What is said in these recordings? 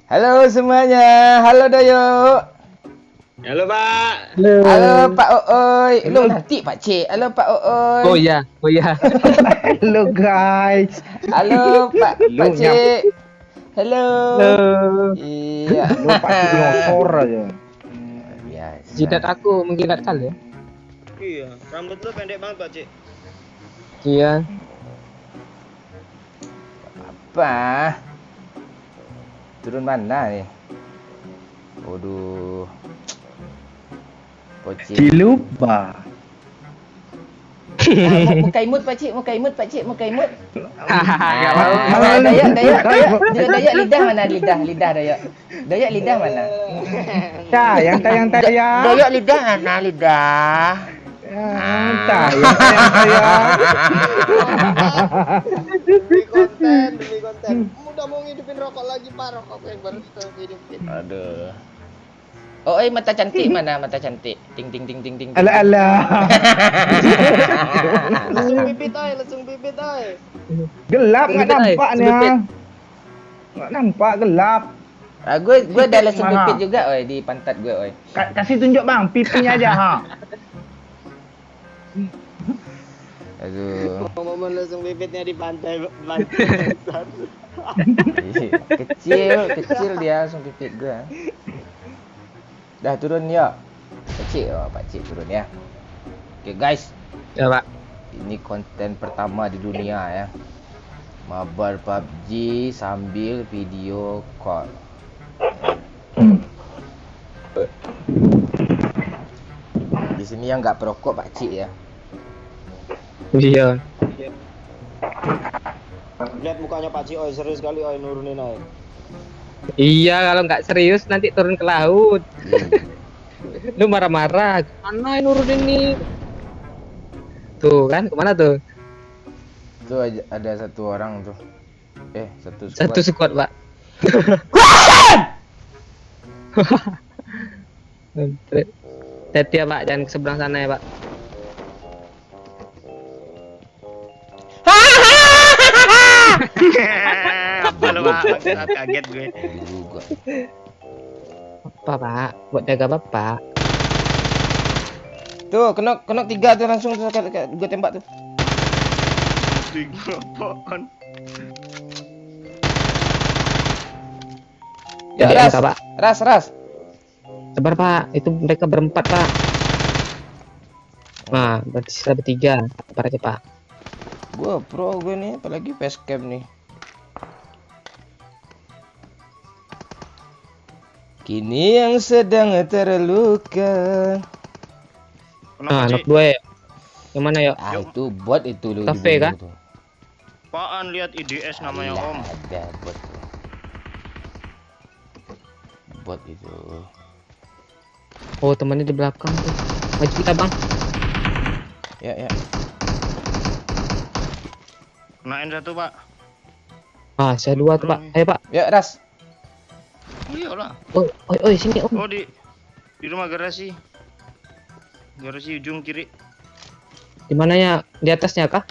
Halo semuanya, halo Doyo. Halo Pak. Halo Pak Ooi. Lu nanti Pak Cik. Halo Pak Ooi. Oh iya. Halo guys. Halo Pak Cik. Halo. Iya. Lu Pak dinosaur aja. Biasa. Jidat aku mengkilat kali ya. Iya, rambut lu pendek banget Pak Cik. Iya. Apa? Turun mana nih? Waduh. Pocik. Cilupa. Muka imut Pak Cik, muka imut Pak Cik, muka imut. Enggak mau. Dayak lidah mana lidah Dayak. Dayak lidah mana? Tayang. Dayak lidah mana lidah? Tayang. Demi konten. Udah mau ngidupin rokok lagi Pak, rokok yang baru kita hidupin. Aduh. Oh, mata cantik mana mata cantik? Ting. Alah. Langsung pipit ay. Gelap nggak Pipit, ay. nampak Pipit. nih. Nggak nampak gelap. Gue dah langsung Mana? pipit juga oi di pantat gue oi. Kasih tunjuk bang, pipinya aja ha. Aduh. Momen langsung pipitnya di pantai. Kecil dia langsung pipit gue. Dah turun ya. Pak Cik turun ya. Oke guys, Ya, Pak. ini konten pertama di dunia ya. Mabar PUBG sambil video call. Di sini yang nggak perokok Pak Cik ya. Iya. Lihat mukanya Pak Cik, oi serius kali oi nurunin ay. Iya, kalau nggak serius nanti turun ke laut. Lu marah-marah. Mana yang nurunin nih? Tuh kan, kemana tuh? Tuh ada satu orang tuh. Satu squad. Satu squad, Pak. Hati ya, Pak, jangan ke seberang sana ya, Pak. Apa lu Pak? Kaget gue. Juga. Apa, Pak? Buat jaga Bapak. Tuh, kena 3 tuh langsung gue tembak tuh. Tiga apaan? Ya, Jadi ras. angka, Pak. Ras. Sabar, Pak. Itu mereka berempat, Pak. Nah, berarti sisa bertiga. Sabar aja, Pak. Gua pro gue nih, apalagi facecam nih. Kini yang sedang terluka. Nah, Kenapa knock Cik? 2 ya. Yang mana ya? Itu bot itu lu. Cafe, kan? Apaan lihat IDS namanya Alah, Om? ada bot. Bot itu. Oh, temannya di belakang tuh. Maju kita, Bang. Ya. Kenain satu Pak. Ah, saya 2 tuh, Pak. Ayo, Pak. Ya, ras. Oh iyalah. Oh, sini, Om. Oh di rumah garasi. Garasi ujung kiri. Di mananya? Di atasnya kah?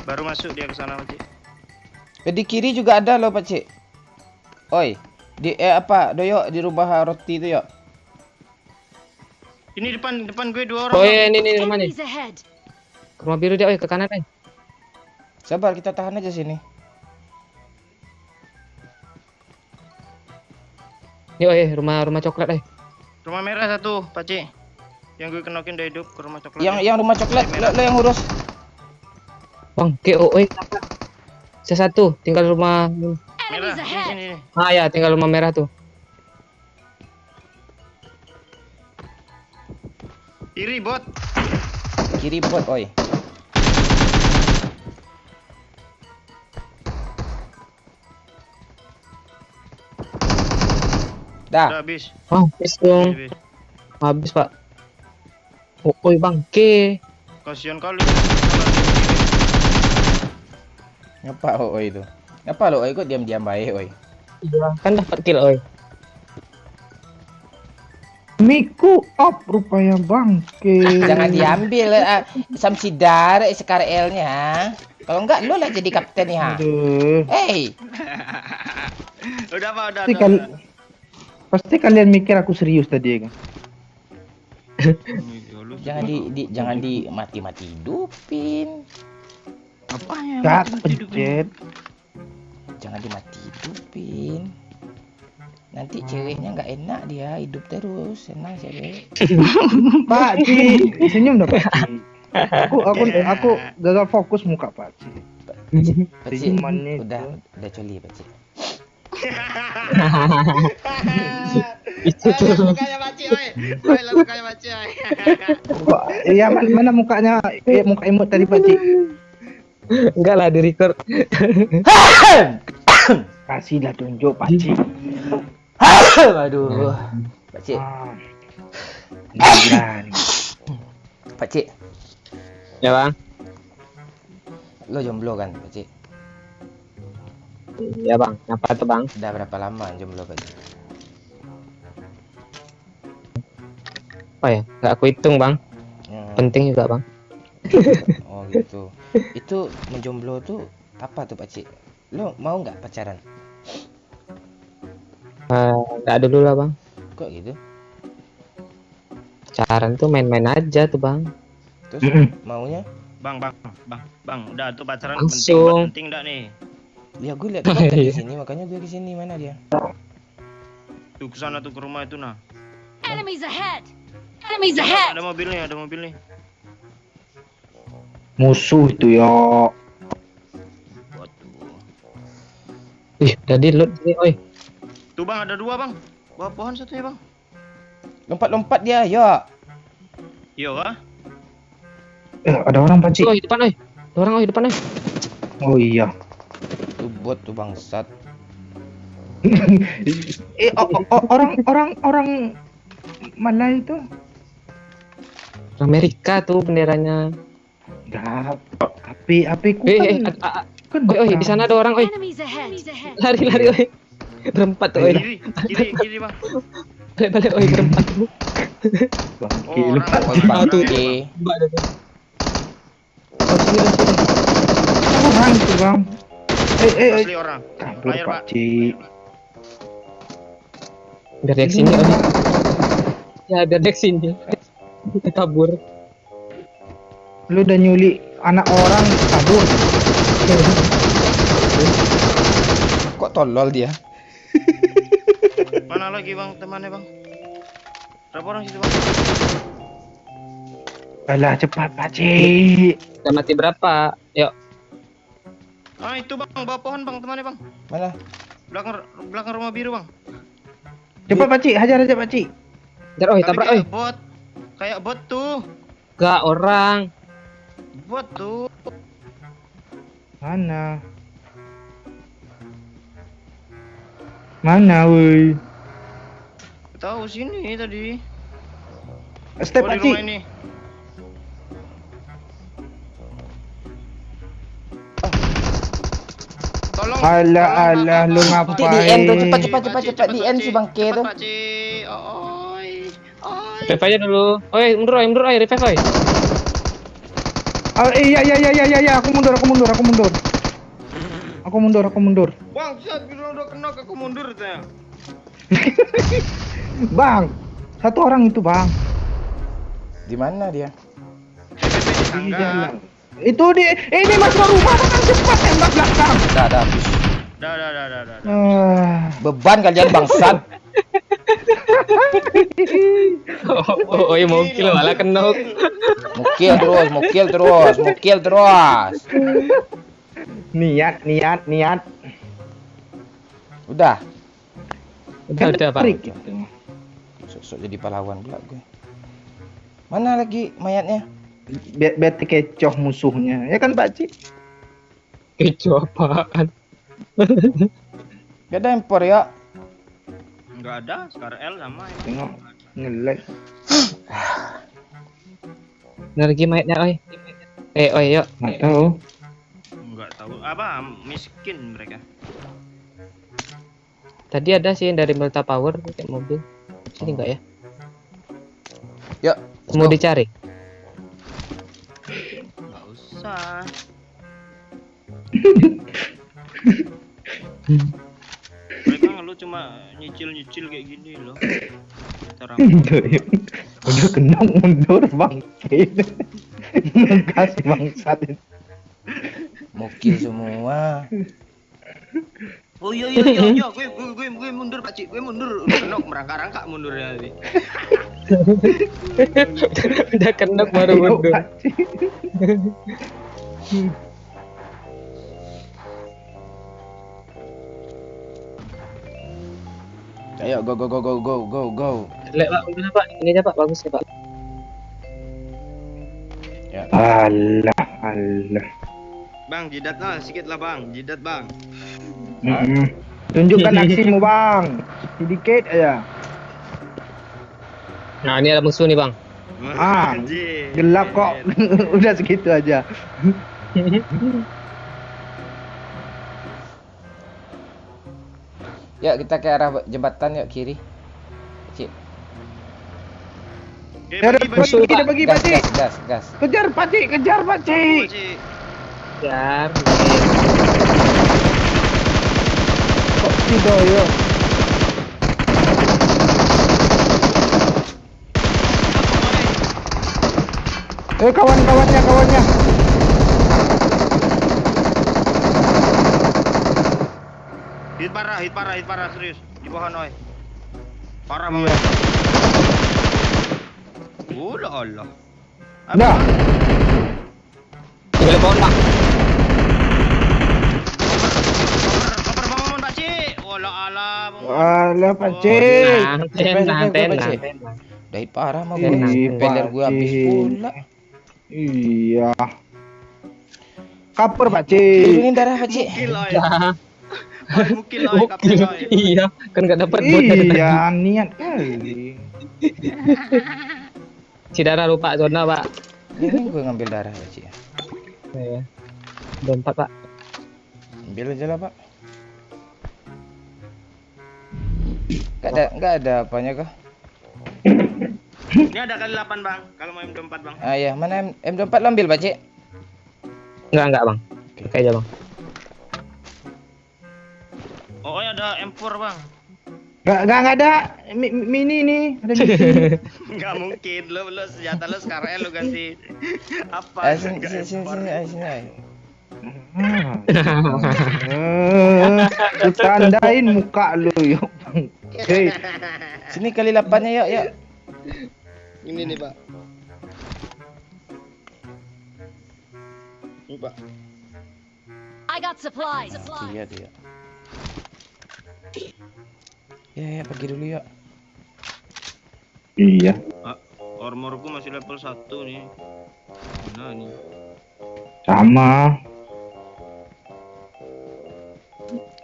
Baru masuk dia ke sana Pak Cik. Di kiri juga ada loh, Pak Cik. Oi, Doyo di rumah roti itu ya. Ini depan gue 2 orang. Oh, Bang. iya, ini rumah nih. Enemies ahead. Ke rumah biru dia, ke kanan, Sabar, kita tahan aja sini. Ini, rumah coklat, Rumah merah satu Pak Cik. Yang gue kenokin udah hidup ke rumah coklat. Yang rumah coklat, lo yang urus. Bang, Saya 1, tinggal rumah. merah Enemies ahead. sini. Ah, ya, tinggal rumah merah tuh. Kiri bot. Kiri bot, oi. Udah Dah. habis. Oh, habis dong. Habis. Habis, Pak. Bangke. Kasihan kali. Ngapa oi itu? Ngapa lo oi kok diam-diam baik, oi? Iya, kan dapat kill, oi. Miku up rupanya bangke. Jangan diambil Samsidar SKRL-nya. Kalau enggak lo lah jadi kapten ya. Aduh. Hey. Udah Pak, udah. Pasti, pasti kalian mikir aku serius tadi ya kan? Jangan di mati hidupin. Apanya? Gak pencet. Jangan dimati hidupin. Nanti ceweknya nggak enak, dia hidup terus senang cewek. Pak Ci, senyum dong Pak Ci. Aku gagal fokus muka Pak Ci. Pakcik, Senyumannya udah coli Pakcik. Langsung mukanya Paci, oi. Oi, langsung mukanya Paci, oi. Iya, mana mukanya? Muka emot tadi Pak Ci. Enggak lah, di record. Kasihlah tunjuk Pak Ci. Aduh, Pakcik. Pakcik, Ya bang. lo jomblo kan Pakcik? Ya bang. Apa tuh bang? Udah berapa lama jomblo Pakcik? Oh ya, nggak aku hitung bang. Penting juga bang. Oh gitu. Itu menjomblo tuh apa tuh Pakcik? Lo mau nggak pacaran? Nggak dulu lah bang. Kok gitu? Pacaran tuh main-main aja tuh bang. Terus maunya? Bang, udah tuh pacaran Langsung. penting enggak nih? Ya gue lihat kan di sini, makanya gue kesini. Mana dia? Tuh ke sana tuh ke rumah itu nah. Enemies ahead! Enemies ahead! Ada mobil nih. Musuh itu yo. Waduh. Ih, jadi loot nih, oi. Tuh bang, ada dua bang. Bawah pohon satunya bang. Lompat dia, ya. Yo ah. Ada orang Pak Ci. Oi, depan oi. Ada orang oi depan oi. Oh iya. Tuh bot tuh bangsat. Orang mana itu? Amerika tuh benderanya. Enggak. Api ku kan. Oi, di sana ada orang oi. Enemies ahead! Lari oi. Berempat tuh oi. Kiri bang. Balik oi berempat tuh. Bangki Oh, lepas. orang. Bangke. Mbak ada tuh. Oh, sini. Orang itu bang. Asli orang. Kabur Layar, Pak Pak. Ci. Biar dia kesini oi. Ya, biar dia kesini. Kabur. Lu udah nyulik anak orang kabur. Kok tolol dia? Mana lagi bang temannya bang? Berapa orang situ bang? Alah cepat Pak Ci. Udah mati berapa? Yuk. Ah itu bang, bawah pohon bang temannya bang. Mana? Belakang rumah biru bang. Cepat Pak Ci, hajar aja Pak Ci. Jar oi, Tapi tabrak oi. kayak bot tuh. Gak orang. Bot tuh. Mana? Woi? Tahu sini tadi. Step Oh, di Pak Ci. rumah ini. Tolong. Alah lu Di ngapain? end tuh, cepat di end si bangke tuh. Pak Ci. Oi. Revive aja dulu. Oi, mundur oi, revive oi. Oh iya, aku mundur. Bang, saya udah kena aku mundur saya. Bang, satu orang itu bang. Di mana dia? Di jalan. Itu ini masuk rumah bang, cepat tembak belakang. Dah. Dah. Beban kalian bangsat. Oh, mau kill malah kenok. Mukil terus. Niat. Udah. Udah, Pak. Trik. Sok jadi pahlawan pula gue. Mana lagi mayatnya? Biar kecoh musuhnya. Ya kan Pak Ci? Kecoh apaan? Gak ada impor ya. Enggak ada, Scar L sama ya. Tengok. Ngelag. Energi mayatnya oi. Oi, yuk. Nggak tahu. Enggak tahu. Apa miskin mereka. Tadi ada sih yang dari Melta Power pakai mobil. Sini enggak ya? Yuk. Mau dicari. Enggak usah. Mereka lo cuma nyicil kayak gini loh. Cara Udah kena mundur bangkit. Ngegas bangsat. Mukil semua. Oh iya, gue mundur Pak Cik, gue mundur. Udah kenok merangkak-rangkak mundurnya tadi. Udah kenok baru Ayo, mundur. Pak Cik. Ayo go. Lek Pak, udah Pak. Ini aja Pak, bagus ya Pak. Ya. Alah. Bang, jidat lah sedikit lah bang, jidat bang. Tunjukkan aksimu bang. Sedikit aja. Nah, ini ada musuh nih, Bang. Ah, Anjir. gelap kok. Udah segitu aja. Ya, kita ke arah jembatan yuk kiri. Cik. Oke, Ya, bagi. Pak Cik. Gas. Kejar Pak Cik. Pak Cik. Jar. Kok tidak ya? Kawannya. Hit parah serius. Di bawah Noy. Parah banget. Udah Allah. Dah. Tinggal pohon, Bang. Koper bangun Pak Cik. Alah. Alah Pak Cik. Nanten. Dari parah mah Ih, gua. Peler gua habis Pak Cik. pula. Iya. Kaper Pak Cik. Turunin darah Pak Cik. Mukil Noy. Mukil Noy, kapten Noy. Iya, kan enggak dapat bot dari tadi. Iya, niat kali. Cidara lupa zona, Pak. Ini gua ngambil darah Pak Cik. Iya. Dompet, Pak. Ambil aja lah Pak. Enggak ada apanya kah? Ini ada kali 8 bang. Kalau mau M24 bang. Ah ya, mana M24 lo ambil Pak Cik? Enggak, Bang. Oke aja, Bang. Oh ya ada M4 bang. Enggak ada mini nih, ada mini. Nggak mungkin lo senjata lo sekarang lo ganti apa? Sini. Ku tandain muka lu yuk. Hei, Sini kali 8-nya yuk. Ini nih pak. Ini pak. I got supplies. Iya dia. Ya, pergi dulu yuk. iya. Armorku masih level 1 nih. Nah nih. Sama.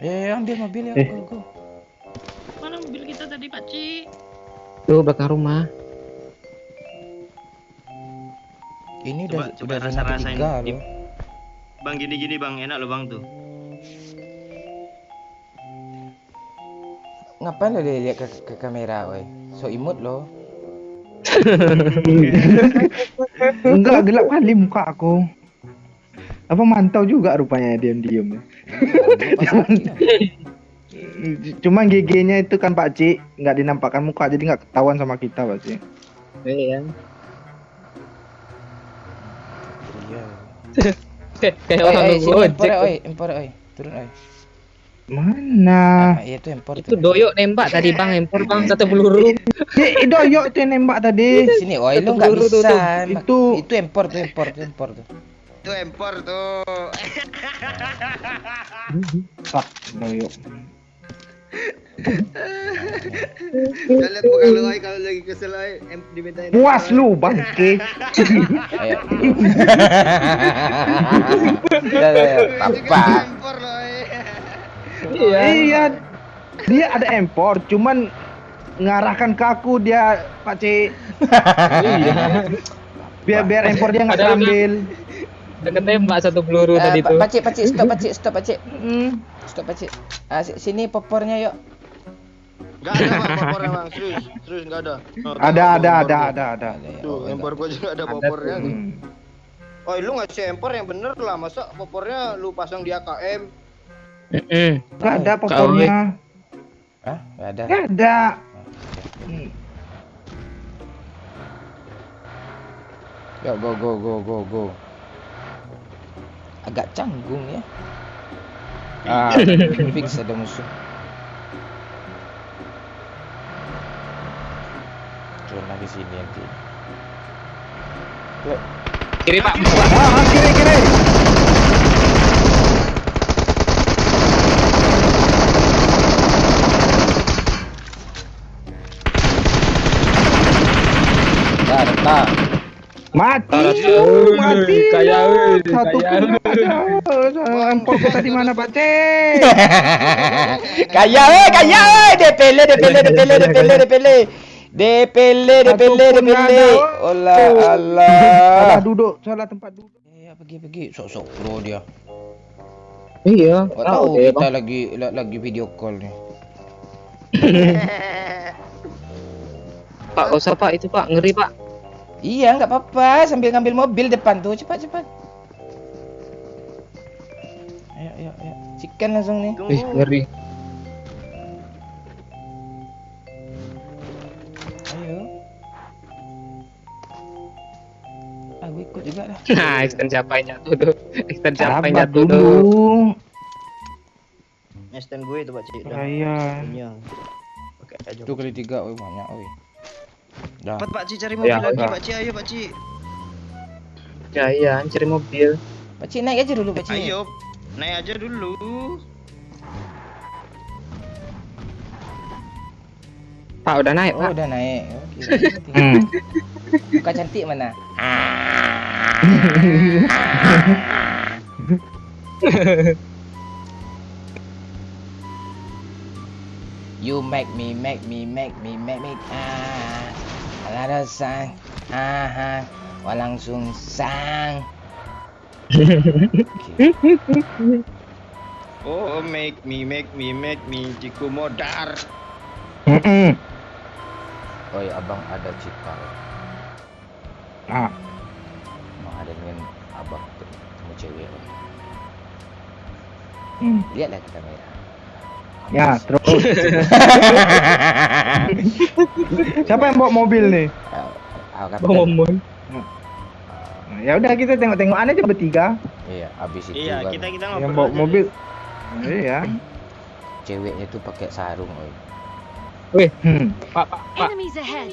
Ya, ambil mobil ya. Go. Mana mobil kita tadi Pak Cik? Tuh belakang rumah. Ini Coba udah zona rasa-rasain. ketiga loh. Bang gini bang, enak lo bang tuh. Ngapain lo lihat ke kamera, woi? So imut lo. Enggak gelap kali muka aku. Apa mantau juga rupanya diam-diam. Cuma GG-nya itu kan Pak Cik nggak dinampakkan muka jadi nggak ketahuan sama kita Pak Cik. Iya. Iya. Kayak orang nunggu ojek. Empor, turun, oi. Mana? Iya tuh empor. Itu doyok nembak tadi, Bang. Empor, Bang. Satu peluru. Doyok itu yang nembak tadi. Sini, oi lo nggak peluru tuh, bisa. tuh. Itu empor tuh. Itu M4 tuh. Sak, doyok. Lihat kalau lagi kesel dimintain. Puas lu bangke. Ayo. Ya, apa? M4 loh. Iya. Dia ada empor, cuman ngarahkan ke aku dia Pak Cik. Biar empor dia nggak Ada terambil. Udah ketembak satu peluru tadi tuh. Pak Cik, stop Pak Cik. Stop Pak Cik. Sini popornya yuk. Enggak ada bang popornya bang, serius enggak ada. Oh, Ada. Tuh, M4 gua juga ada popornya. Oh, lu ngasih M4 yang bener lah, masa popornya lu pasang di AKM? Nggak ada popornya. Hah? Nggak ada. Nggak ada. Oh, oke. Hmm. Yuk, go. Agak canggung ya. Fix ada musuh. Turun lagi sini nanti. Yuk. Kiri Pak. Kiri. Dah. Mati. Kaya, Satu pun nggak ada. Empolku tadi mana Pak C? Kaya. DPL. Olah Salah Allah. duduk, salah tempat duduk. Ya pergi. Sok pro dia. Iya. Kau tahu kita lagi video call nih. Pak, gak usah Pak, itu Pak, ngeri Pak. Iya, nggak apa-apa. Sambil ngambil mobil depan tuh, cepat. Ayo. Cikan langsung nih. Ih, ngeri. Ayo. Aku ikut juga dah. Nah, extend siapa yang jatuh tuh? Extend siapa yang Sabar jatuh tuh? dulu. Nyesten gue itu Pak Cik. Raya. Punya. Oke aja. Itu kali 3, oh banyak, oi. Dah. Cepat Pak Cik cari mobil Ya, lagi udah. Pak Cik, ayo Pak Cik. Ya, iya, cari mobil. Pakcik naik aja dulu, Pakcik. Ayo, naik aja dulu. Pak, udah naik Oh, Pak. udah naik. Oke. Muka cantik mana? You make me another song. Walang sungsang. Okay. Oh, make me Ciku modar. Oi, abang ada cita. Ah, Abang ada dengan abang ketemu cewek. Lihatlah ke kamera. ya terus. Siapa yang bawa mobil nih? Ngomong. Ya udah kita tengok-tengokan aja bertiga. Iya, habis itu Iya, baru kita Yang ngobrol bawa aja mobil. Iya. ceweknya tuh pakai sarung, oi. Wih, Hmm. Pak. Enemies ahead.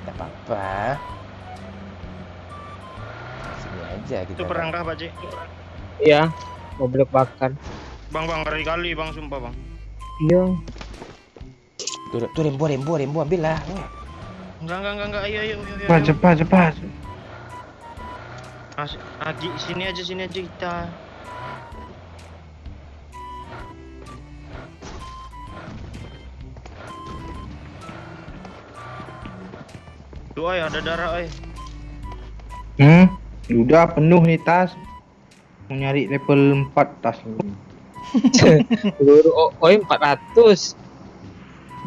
Tak apa-apa. Sini aja deh. kita. Itu perang kah Pak Cik? Iya, mobil kebakar. Bang, kali Bang, sumpah Bang. Iya. Tuh rembo ambil lah. Weh. Enggak, ayo. Cepat. Agi, sini aja kita. Tuh, ay, ada darah, ay. Udah penuh nih tas. Mau nyari level 4 tas. Peluru OI 400.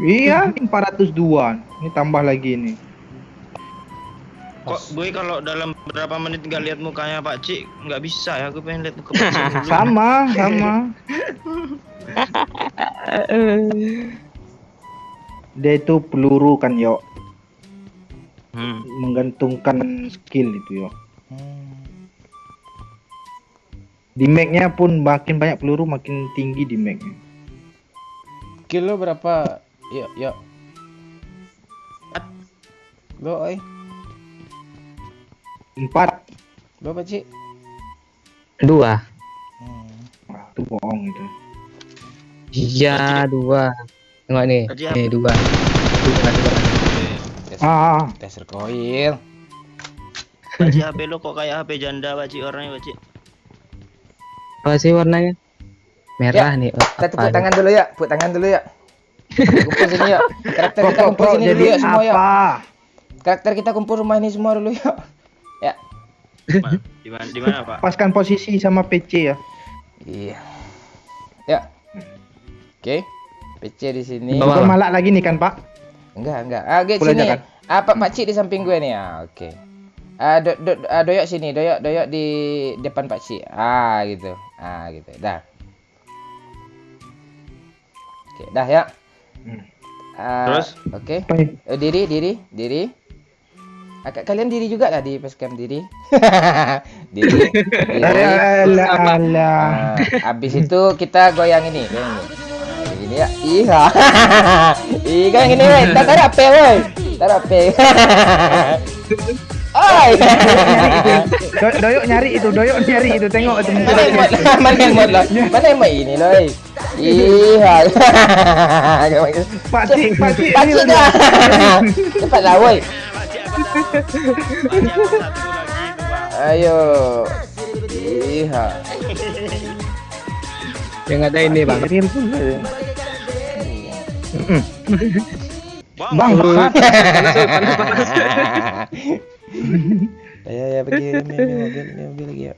Iya, 402. Ini tambah lagi nih. Kok gue kalau dalam berapa menit nggak lihat mukanya Pak Cik, nggak bisa ya, gue pengen lihat muka Pak Cik dulu. Sama. Dia itu peluru kan, yo. Menggantungkan skill itu, yo. Di mag-nya pun makin banyak peluru makin tinggi di mag-nya. Kilo berapa? Ya. Lo, oi. 4. Lo, Pakcik? 2. Wah, itu bohong itu. Iya, 2. Tengok nih. Tadi Nih, 2. Tes recoil. Pak Cik, HP lo kok kayak HP janda Pak Cik, orangnya Pak Cik. Apa sih warnanya? Merah nih. Kita tepuk tangan dulu ya. Kumpul sini ya. Karakter kita kumpul sini dulu ya semua ya. Karakter kita kumpul rumah ini semua dulu ya. Ya. Di mana Pak? Paskan posisi sama PC ya. Iya. Ya. Oke. PC di sini. Bawah. Bukan malak lagi nih kan, Pak? Enggak. Oke, Boleh sini. aja, kan? Pak Cik di samping gue nih. Oke. Doyok sini, doyok di depan Pak Cik. Gitu. Dah. Oke, dah ya. Terus? Oke. Apa ya? Diri. Kalian diri juga lah di facecam diri. diri. Alah. Habis itu kita goyang ini. Begini ya. Iya. Iya yang ini, woi. Taruh HP, woi. Taruh HP. Oi. Doyok nyari itu, tengok itu. Mana emot lah. Mana emot ini, loh. Iya. Pakcik. Pakcik dah. Cepatlah, woi. Ayo. Iya. Yang ada ini bang. Real pula. Bang, Panas. Ya pergi ini mobil lagi ya.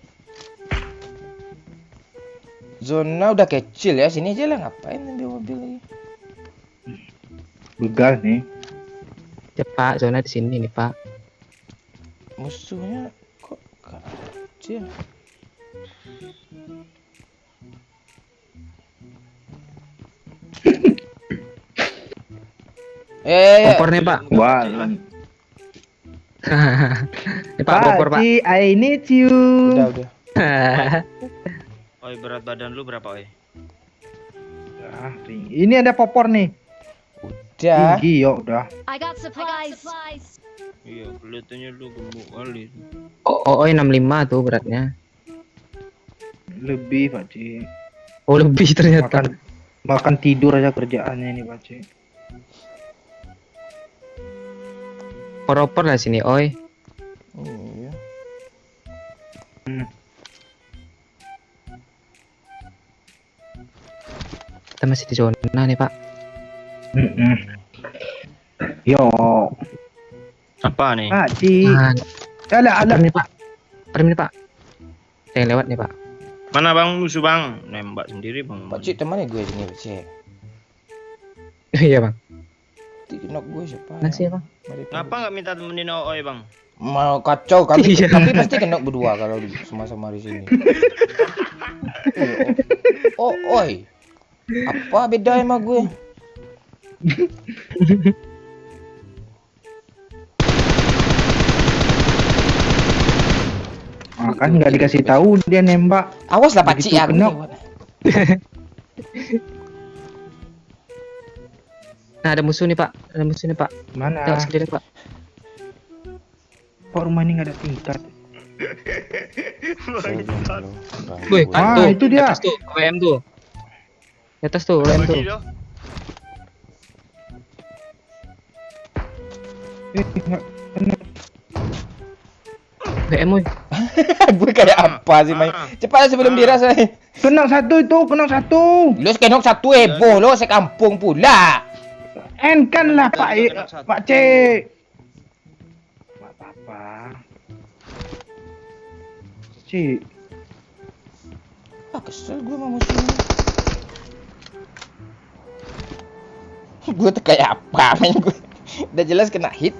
Zona udah kecil ya, sini aja lah, ngapain ambil mobil lagi. Begal nih. Ya Pak, zona di sini nih Pak. Musuhnya kok kecil. Kompor nih Pak. Wah. Ini Pak, kompor Pak. Pakcik, I need you. Udah. oi berat badan lu berapa, oi? Ini ada popor nih. Udah. Tinggi yo udah. I got supplies. Iya, kelihatannya lu gemuk kali. Oh, 65 tuh beratnya. Lebih Pakcik. Oh, lebih ternyata. Makan tidur aja kerjaannya ini Pakcik. Oper lah sini, oi. Iya. Kita masih di zona nih Pak. Yo, Apa nih? Pakcik. Nah, Alah. nih Pak. Permi nih Pak. Saya yang lewat nih Pak. Mana bang musuh bang? Nembak sendiri bang. Pakcik temannya gue sini, Pakcik. Iya Bang. Tinok gue siapa? Nasi ya Bang. Ngapa nggak minta temenin oi bang? Mau kacau kami, Iya. tapi pasti kenok berdua kalau sama-sama di sini. Oi. Apa beda sama gue? Kan nggak dikasih tahu dia nembak. Awas lah Pakcik Begitu ya. kenok. Nah, ada musuh nih Pak. Mana? Tengok sendiri Pak. Kok rumah ini nggak ada tingkat? Wih, Ah, itu dia. Di atas tuh, WM tuh. Di atas tuh, WM tuh. Nggak kena. WM woi. Gue kayak apa sih main? Cepat sebelum dirasa. Kenang satu. Lo kenok satu heboh lo sekampung pula. Kan lah Pak C. Nggak apa-apa. Cik. Kesel gue sama musuh. Gue tuh kayak apa main gue? Udah jelas kena hit.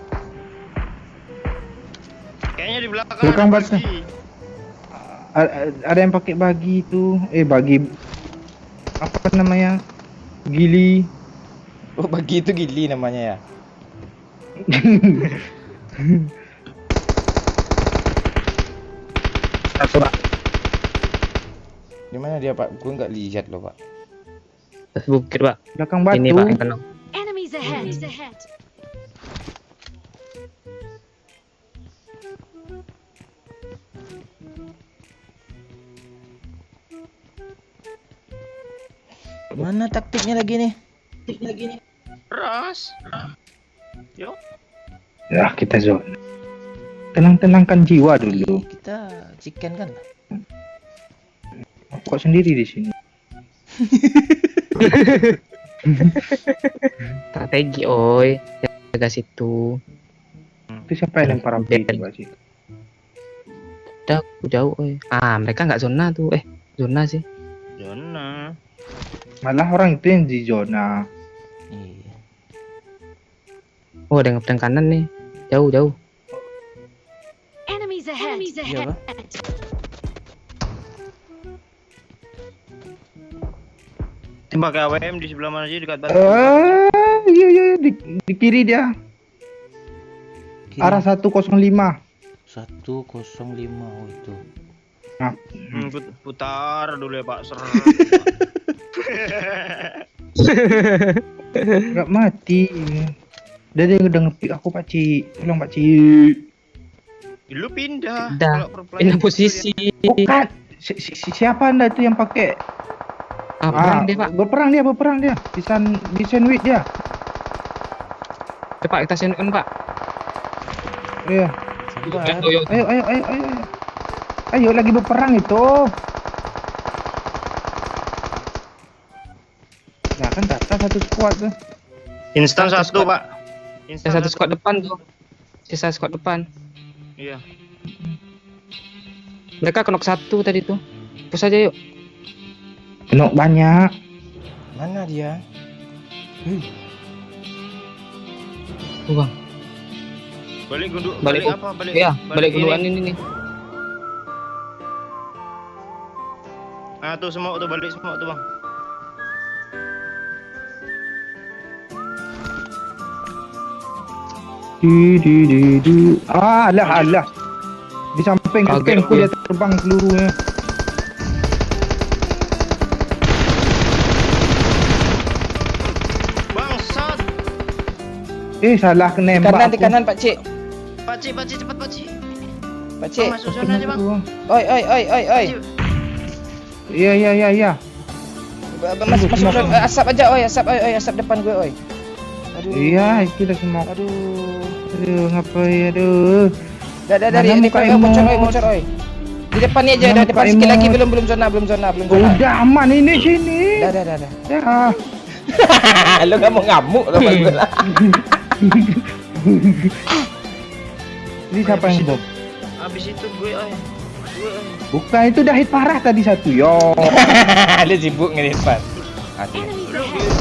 Kayaknya di belakang. Belakang ada batu. bagi. Ada yang pakai bagi itu. Bagi apa namanya? Gili. Oh bagi itu gili namanya ya. Satu Pak. Di mana dia Pak? Gue nggak lihat loh Pak. Atas bukit Pak. Belakang batu. Ini Pak yang kena. Enemies ahead. Mana taktiknya lagi nih? Ras. Yo. Ya kita zona. Tenang-tenangkan jiwa dulu. Kita chicken kan? Kok sendiri di sini? Strategi oi. Jaga situ. Itu siapa yang lempar api itu Pak Cik? Udah jauh oi. Ah, mereka nggak zona tuh. Zona sih. Zona. Malah orang itu yang di zona. Iya. Oh, ada yang ngeprank kanan nih. Jauh. Enemies ahead. Iya Pak. Pakai AWM di sebelah mana sih dekat batu? Iya iya di kiri dia. Kiri. Arah 105. 105 oh itu. Nah, Putar dulu ya Pak. Ser. enggak mati. Dia udah ngepick aku Pak Ci. Tolong Pak Ci. Lu pindah. Dah, Kalau pro player pindah gitu posisi. Bukan. Siapa Anda itu yang pakai? Perang deh, Pak. Berperang dia. Di sandwich dia. Cepat kita sendirikan, Pak. Iya. Sabar. Ayo. Ayo lagi berperang itu. Nah kan data satu squad tuh. Instan satu Pak. Sisa satu squad depan tuh. Sisa squad depan. Iya. Mereka knock satu tadi tuh. Push aja yuk. Knock banyak. Mana dia? Bang. Balik gundu. Balik Apa? Balik. Iya, balik duluan ini nih. Ah tuh semua tuh balik semua tuh Bang. Di. Alah. Di samping Kaget aku dia terbang seluruhnya. Bangsat. Salah nembak. Di kanan Pak Cik. Pak Cik cepat Pak Cik. Pak Cik. Masuk zona aja Bang. Oi. Iya. Masuk zona. Asap aja oi, asap depan gue oi. Aduh. Iya, itu udah semua. Aduh. Ngapain aduh. Dah Mana dari muka bocor oi. Di depan ni aja, Mana dah muka depan sikit emote? lagi belum zona. Udah aman ini sini. Dah. Ya. Lu ngamuk lo Mas Gula. Ini siapa yang bom? Habis itu gue oi. Bukan itu dah hit parah tadi satu. Yo. Lu sibuk ngelipat. Hati. Enemies ahead.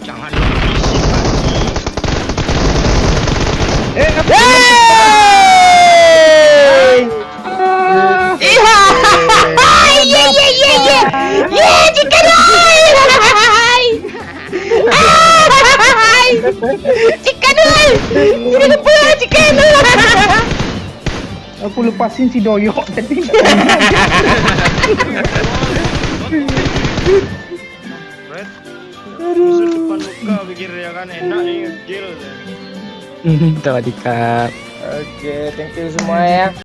Jangan berisik Pak Cik. Aku lepasin si Doyok tadi. Red. Musuh depan muka pikir ya kan enak nih nge-kill. Tawadikap. Oke, thank you semua ya.